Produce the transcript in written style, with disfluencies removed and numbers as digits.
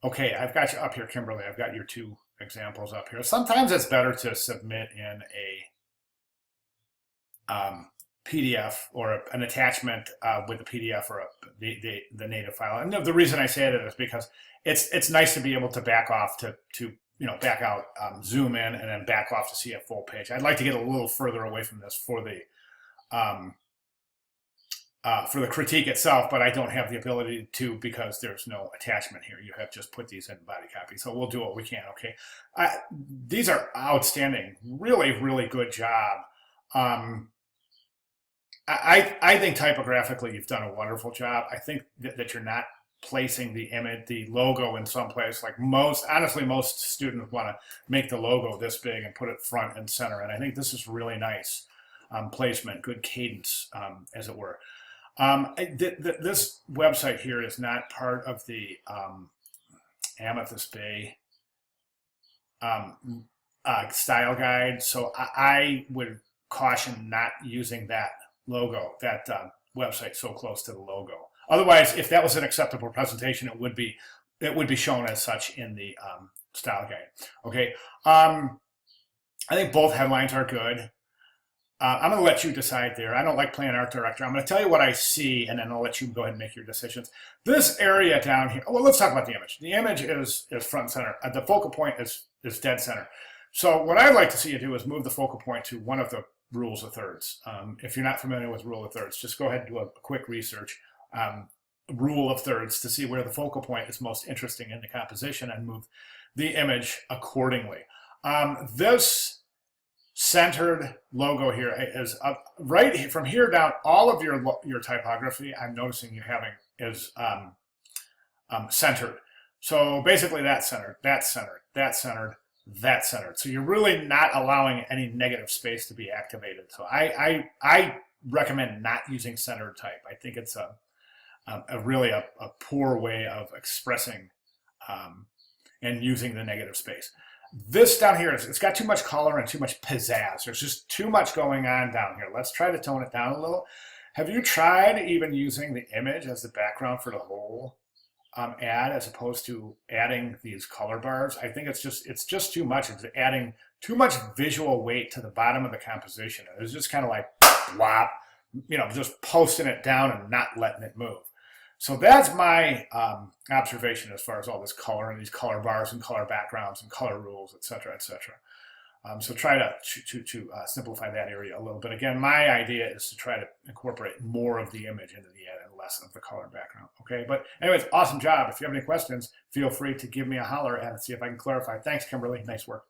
Okay, I've got you up here, Kimberly. I've got your two examples up here. Sometimes it's better to submit in a PDF or an attachment with a PDF or the native file. And the reason I say that is because it's nice to be able to back off to back out, zoom in, and then back off to see a full page. I'd like to get a little further away from this um, for the critique itself, but I don't have the ability to because there's no attachment here. You have just put these in body copy. So we'll do what we can, okay? These are outstanding, really, really good job. I think typographically you've done a wonderful job. I think that you're not placing the image, the logo in some place. Like honestly, most students want to make the logo this big and put it front and center. And I think this is really nice placement, good cadence, as it were. This website here is not part of the Amethyst Bay style guide, so I would caution not using that logo, that website so close to the logo. Otherwise, if that was an acceptable presentation, it would be shown as such in the style guide. Okay, I think both headlines are good. I'm going to let you decide there. I don't like playing art director. I'm going to tell you what I see, and then I'll let you go ahead and make your decisions. This area down here, well, let's talk about the image. The image is front and center. The focal point is dead center. So what I'd like to see you do is move the focal point to one of the rules of thirds. If you're not familiar with rule of thirds, just go ahead and do a quick research. Rule of thirds to see where the focal point is most interesting in the composition and move the image accordingly. This centered logo here is up right from here down. All of your typography, I'm noticing you having is centered. So basically that's centered, that's centered, that's centered, that's centered. So you're really not allowing any negative space to be activated. So I recommend not using centered type. I think it's really a poor way of expressing and using the negative space. This down here, it's got too much color and too much pizzazz. There's just too much going on down here. Let's try to tone it down a little. Have you tried even using the image as the background for the whole ad as opposed to adding these color bars? I think it's just too much. It's adding too much visual weight to the bottom of the composition. It's just kind of like blop, just posting it down and not letting it move. So that's my observation as far as all this color and these color bars and color backgrounds and color rules, et cetera, et cetera. So try to simplify that area a little bit. Again, my idea is to try to incorporate more of the image into the ad and less of the color background. Okay, but anyways, awesome job. If you have any questions, feel free to give me a holler and see if I can clarify. Thanks, Kimberly. Nice work.